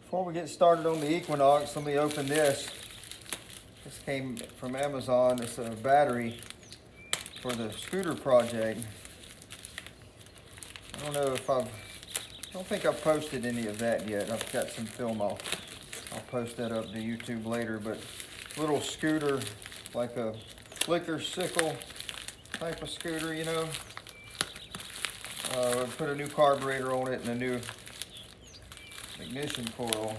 Before we get started on the Equinox, let me open this. This came from Amazon. It's a battery for the scooter project. I don't know if I don't think I've posted any of that yet. I've got some film. I'll post that up to YouTube later. But little scooter, like a flicker sickle type of scooter, you know. Put a new carburetor on it and a new ignition coil,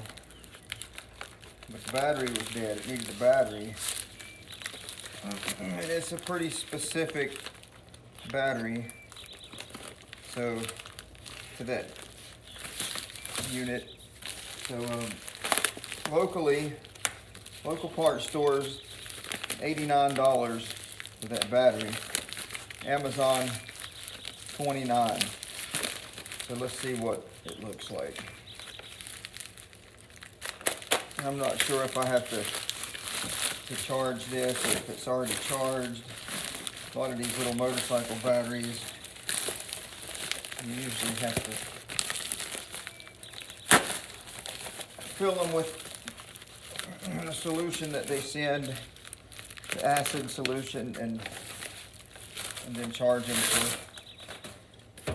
but the battery was dead. It needed a battery, and it's a pretty specific battery. So to that unit, so local parts stores, $89 for that battery. Amazon, $29. So let's see what it looks like. I'm not sure if I have to charge this or if it's already charged. A lot of these little motorcycle batteries, you usually have to fill them with a solution that they send, the acid solution, and then charge them for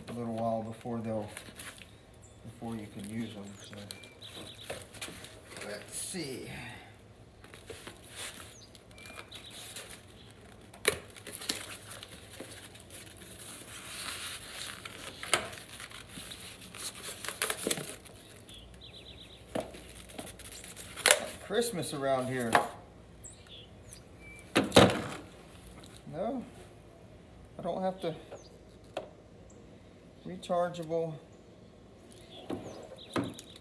a little while before you can use them. So. Let's see. Christmas around here. No, I don't have to. Rechargeable.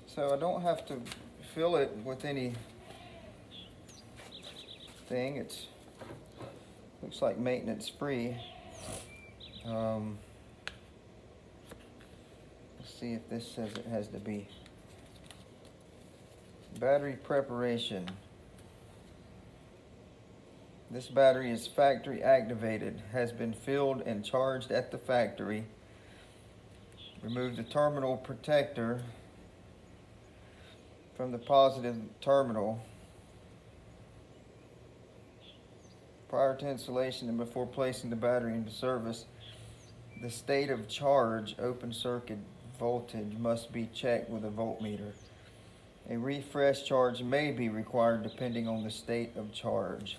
So I don't have to fill it with anything. It's looks like maintenance free. Let's see if this says it has to be battery preparation. This battery is factory activated, has been filled and charged at the factory. Remove the terminal protector from the positive terminal prior to installation and before placing the battery into service. The state of charge, open circuit voltage, must be checked with a voltmeter. A refresh charge may be required depending on the state of charge.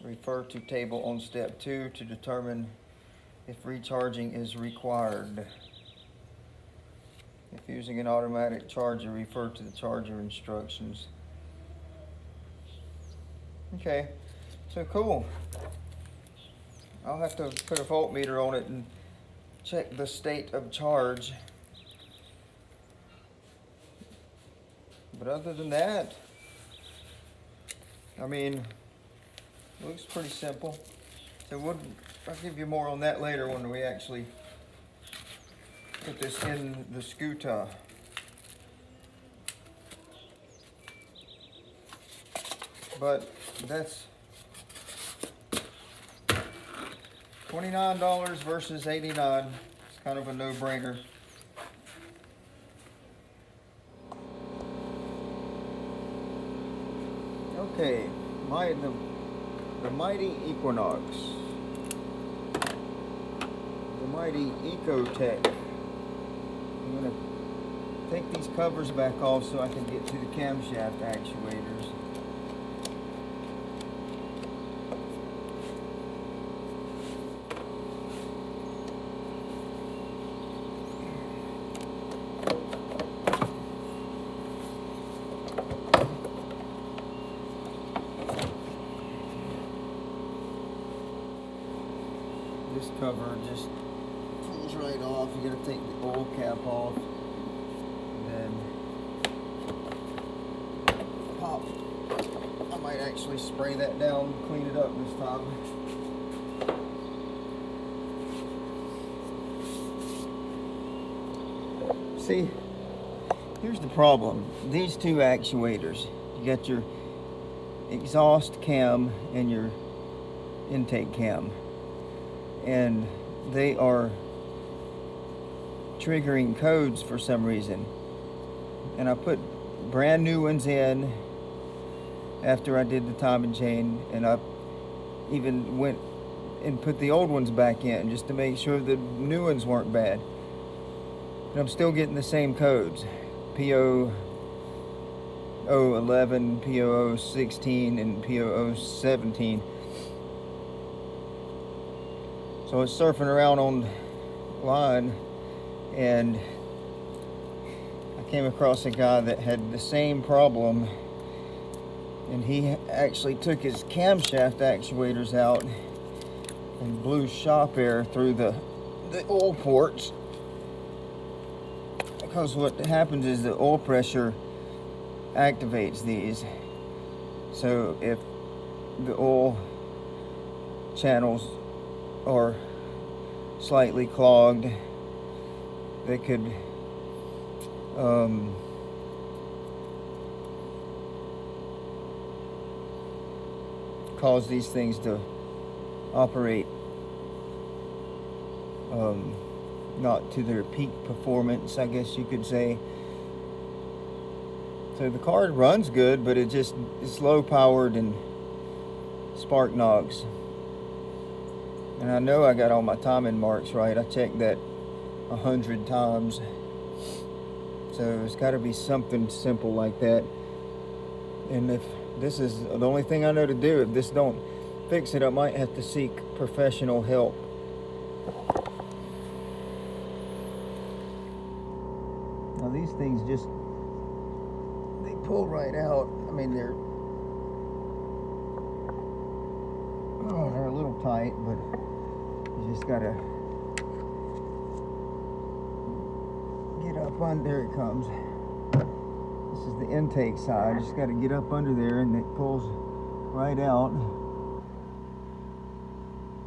Refer to table on step 2 to determine if recharging is required. If using an automatic charger, refer to the charger instructions. Okay, so cool. I'll have to put a voltmeter on it and check the state of charge. But other than that, I mean, it looks pretty simple. So I'll give you more on that later when we actually put this in the scooter. But that's $29 versus $89. It's kind of a no-brainer. Okay, the mighty Equinox, the mighty Ecotech. I'm going to take these covers back off so I can get to the camshaft actuators. This cover just pulls right off. You gotta take the oil cap off and then pop. I might actually spray that down and clean it up this time. See, here's the problem. These two actuators, you got your exhaust cam and your intake cam, and they are triggering codes for some reason. and I put brand new ones in after I did the timing chain, and I even went and put the old ones back in just to make sure the new ones weren't bad. And I'm still getting the same codes, P0011, P0016, and P0017. So I was surfing around online, and I came across a guy that had the same problem, and he actually took his camshaft actuators out and blew shop air through the oil ports, because what happens is the oil pressure activates these. So if the oil channels are slightly clogged, they could cause these things to operate not to their peak performance, I guess you could say. So the car runs good, but it's low powered and spark nogs. And I know I got all my timing marks right. I checked that 100 times. So it's got to be something simple like that. And if this is the only thing I know to do, if this don't fix it, I might have to seek professional help. Now these things they pull right out. I mean, they're a little tight, but you just gotta get up under. There it comes. This is the intake side. Just gotta get up under there, and it pulls right out.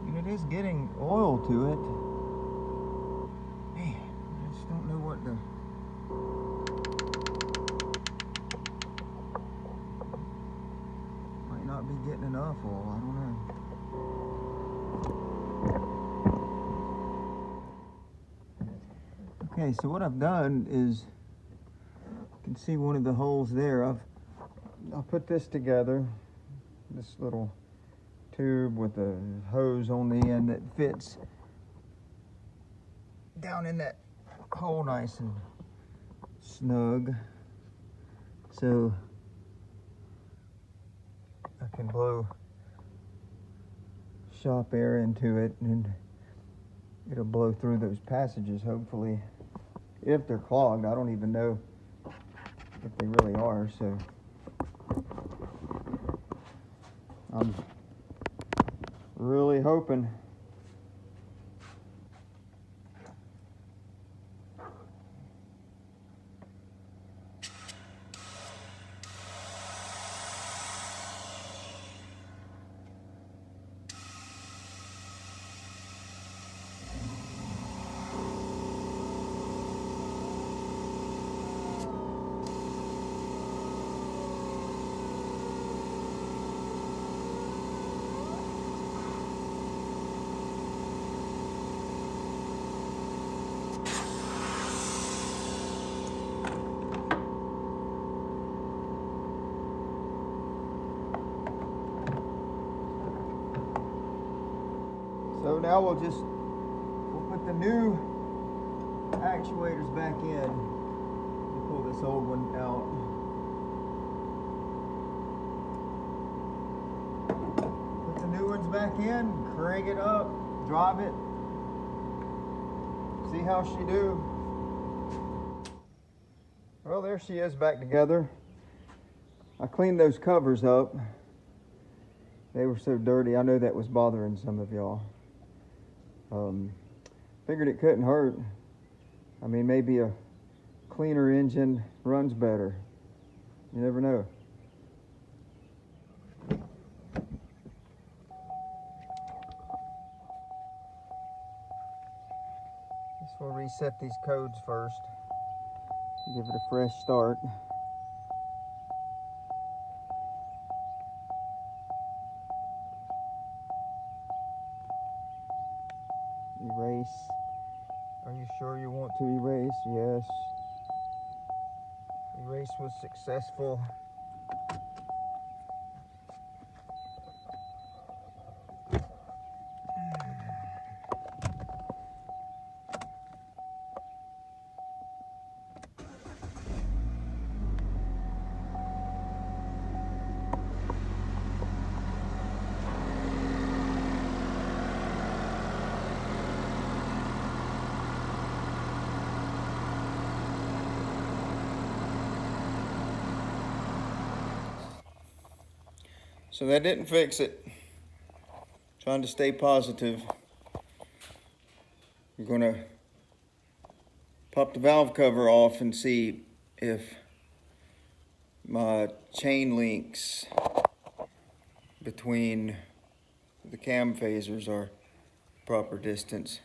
And it is getting oil to it. Man, I just don't know what the... Might not be getting enough oil, I don't know. Okay, so what I've done is, you can see one of the holes there. I'll put this together, this little tube with a hose on the end that fits down in that hole nice and snug. So I can blow shop air into it, and it'll blow through those passages, hopefully. If they're clogged, I don't even know if they really are, so I'm really hoping. So now we'll put the new actuators back in. We'll pull this old one out. Put the new ones back in, crank it up, drive it. See how she do. Well, there she is back together. I cleaned those covers up. They were so dirty. I know that was bothering some of y'all. Figured it couldn't hurt. I mean, maybe a cleaner engine runs better. You never know. Guess we'll reset these codes first. Give it a fresh start. Erase. Are you sure you want to erase? Yes. Race was successful. So that didn't fix it. Trying to stay positive. I'm gonna pop the valve cover off and see if my chain links between the cam phasers are proper distance.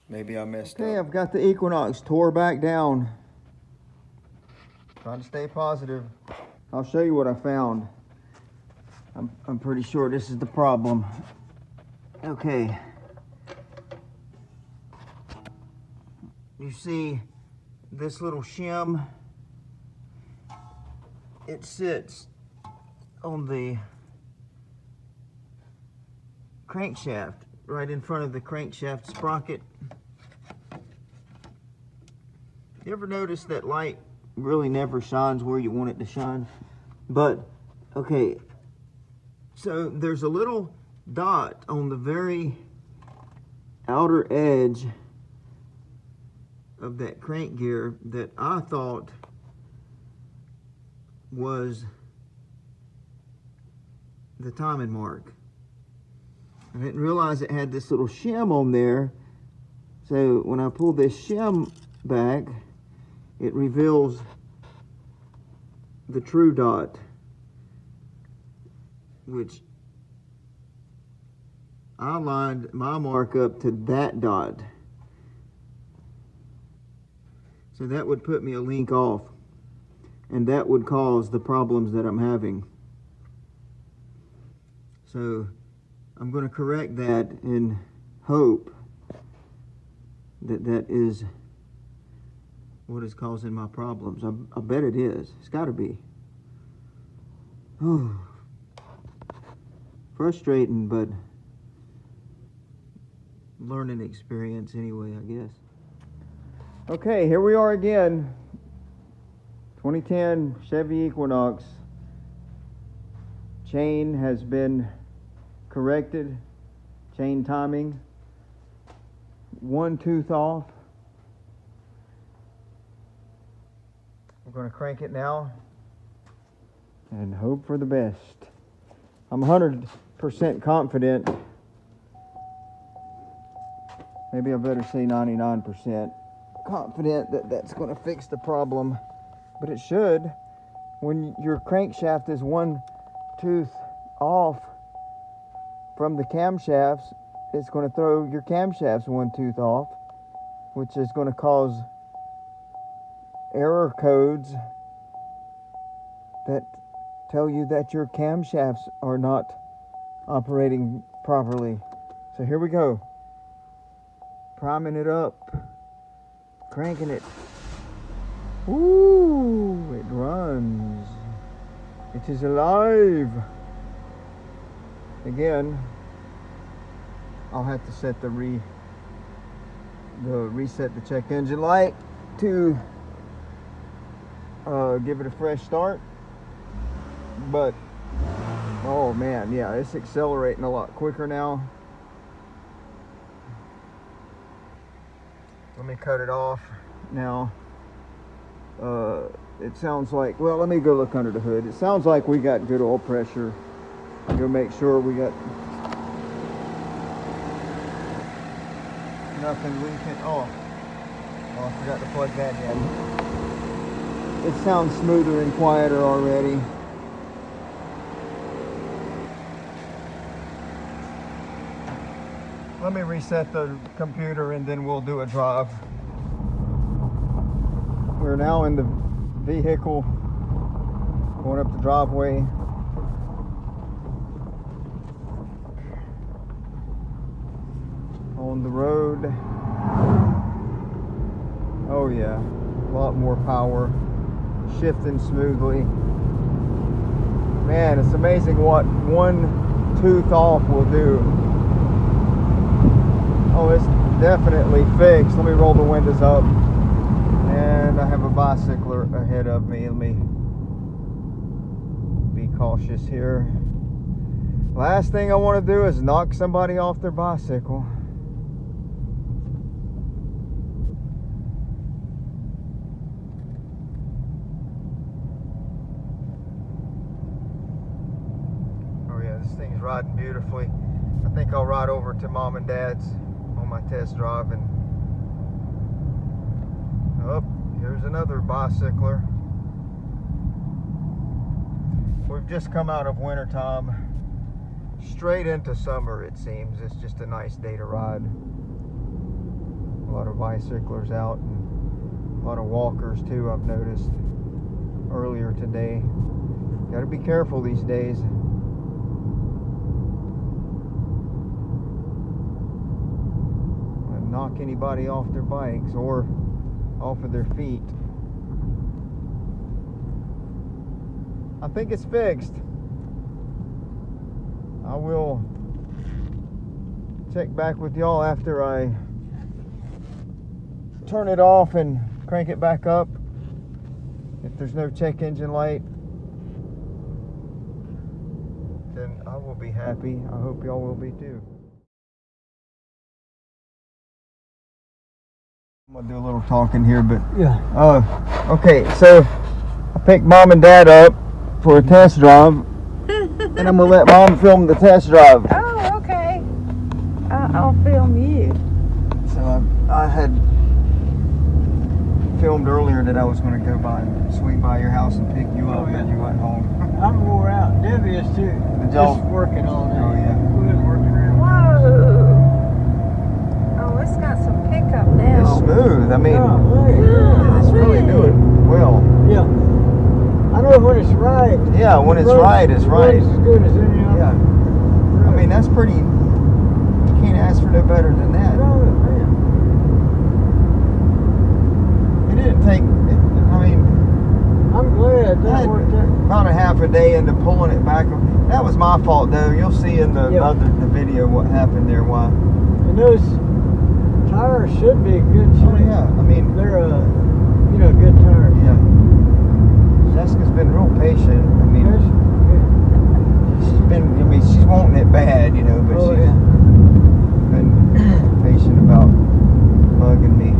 Maybe I messed up. Okay, I've got the Equinox tore back down. Trying to stay positive. I'll show you what I found. I'm pretty sure this is the problem. Okay. You see this little shim? It sits on the crankshaft, right in front of the crankshaft sprocket. You ever notice that light really never shines where you want it to shine? But, okay, so there's a little dot on the very outer edge of that crank gear that I thought was the timing mark. I didn't realize it had this little shim on there. So when I pull this shim back, it reveals the true dot, which I lined my mark up to that dot. So that would put me a link off, and that would cause the problems that I'm having. So I'm going to correct that and hope that that is what is causing my problems. I bet it is. It's got to be. Oh, frustrating, but learning experience anyway, I guess. Okay, here we are again. 2010 Chevy Equinox. Chain has been corrected. Chain timing. One tooth off. We're going to crank it now and hope for the best. I'm 100% confident. Maybe I better say 99% confident that that's going to fix the problem. But it should. When your crankshaft is one tooth off from the camshafts, it's going to throw your camshafts one tooth off, which is going to cause error codes that tell you that your camshafts are not operating properly. So here we go. Priming it up, cranking it. Ooh, it runs. It is alive. Again, I'll have to set reset the check engine light to give it a fresh start. But oh man, yeah, it's accelerating a lot quicker now. Let me cut it off now. It sounds like, well, let me go look under the hood. It sounds like we got good oil pressure. Go make sure we got nothing leaking. Oh, I forgot to plug that in. It sounds smoother and quieter already. Let me reset the computer and then we'll do a drive. We're now in the vehicle, going up the driveway. On the road. Oh yeah, a lot more power. shifting smoothly. Man, it's amazing what one tooth off will do. Oh, it's definitely fixed. Let me roll the windows up. And I have a bicycler ahead of me. Let me be cautious here. Last thing I want to do is knock somebody off their bicycle. Oh yeah, this thing's riding beautifully. I think I'll ride over to Mom and Dad's on my test drive and oh, here's another bicycler. We've just come out of winter time, straight into summer it seems. It's just a nice day to ride. A lot of bicyclers out and a lot of walkers too, I've noticed earlier today. Gotta be careful these days. Knock anybody off their bikes or off of their feet. I think it's fixed. I will check back with y'all after I turn it off and crank it back up. If there's no check engine light, then I will be happy. I hope y'all will be too. I'm gonna do a little talking here, but yeah. Okay, so I picked Mom and Dad up for a test drive, and I'm gonna let Mom film the test drive. Oh, okay. I'll film you. So I had filmed earlier that I was gonna go by and swing by your house and pick you up, and you went home. I'm wore out. Debbie is too. Just working all day. Oh yeah. We've been working around. Whoa. Oh, it's got some pickup now. It's smooth. I mean, Golly. it's really doing well. Yeah. I know when it's right. Yeah, when it's right, it's right. It's as good as any other. Yeah. I mean, that's pretty. You can't ask for no better than that. No, man. It didn't take. I mean, I'm glad that worked out. about a half a day into pulling it back. That was my fault, though. You'll see in the the video what happened there. Why? And those tires should be good shape. Oh yeah. I mean, they're good tires. Yeah. Jessica's been real patient. I mean, she's wanting it bad, you know, but she's been patient about bugging me.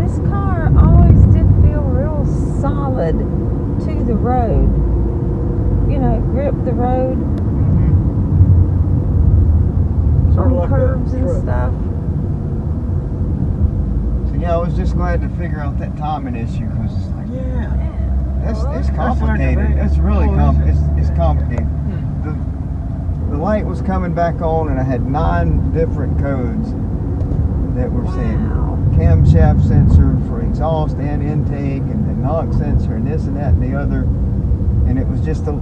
This car always did feel real solid to the road. You know, grip the road Sort of on like curves a and truck. stuff. So yeah, I was just glad to figure out that timing issue because it's like, it's complicated. It's really it's complicated. The light was coming back on, and I had 9 different codes that were saying camshaft sensor for exhaust and intake, and the knock sensor, and this and that and the other. And it was just I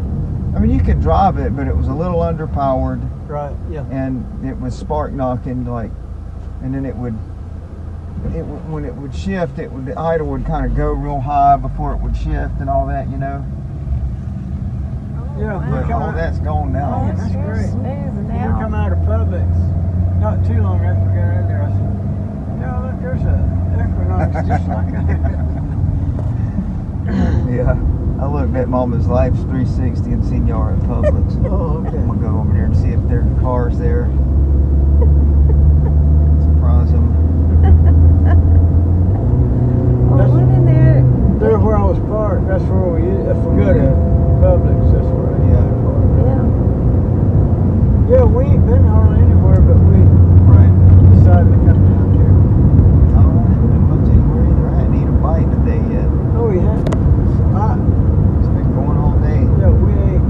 mean, you could drive it, but it was a little underpowered. Right. Yeah. And it was spark knocking, like, and then when it would shift, the idle would kind of go real high before it would shift and all that, you know. Yeah, But all that's gone now. Oh, that's great. Smooth We now. come out of Publix not too long after we got in there. I said, "Yeah, look, there's a Equinox just like that." Yeah. I looked at Mama's Life's 360 and seen y'all at Publix. Oh, okay. I'm gonna go over there and see if there are cars there. Surprise them. Well, went in there. There where I was parked, that's where we use. If we go to Publix, that's where I Yeah. park. Yeah. Yeah, we ain't been hardly anywhere, but we decided to come down here. I haven't been much anywhere either. I hadn't eaten a bite today yet. Oh, we had. It's been going all day. Yeah, we ate.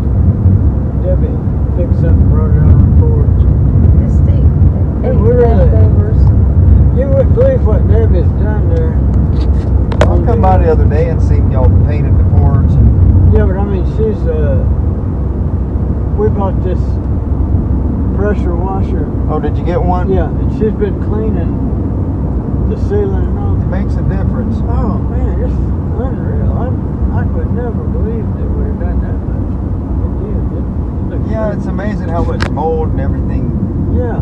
Debbie picked something, brought it on the porch. Just ate we really- leftovers. You wouldn't believe what Debbie's done there. I come by the other day and seen y'all painted the porch. And Yeah, but I mean, she's we bought this pressure washer. oh, did you get one? Yeah, and she's been cleaning the ceiling and all. It makes a difference. Oh man, it's unreal. I never believed it would have done that much. It looked Yeah, great. it's amazing how much mold and everything, Yeah.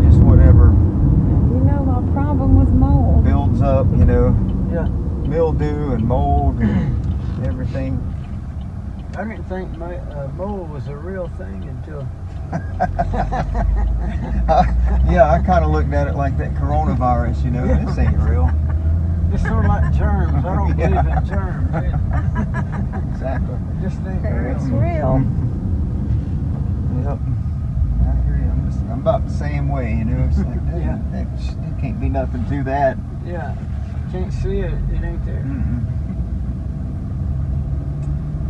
just whatever You know my problem with mold. builds up, you know, Yeah. mildew and mold and everything. I didn't think mold was a real thing until. Yeah, I kind of looked at it like that coronavirus, you know, this ain't real. It's sort of like germs. I don't Yeah. believe in germs. Exactly. This thing's It's real. real. Yep. I hear you. I'm about the same way, you know. It's like, Yeah. there can't be nothing to that. Yeah. Can't see it. It ain't there. Mm-mm.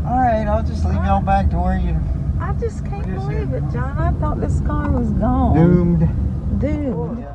All right, I'll just leave y'all back to where you I just can't What is believe it? it, John. I thought this car was gone. doomed. Doomed. Yeah.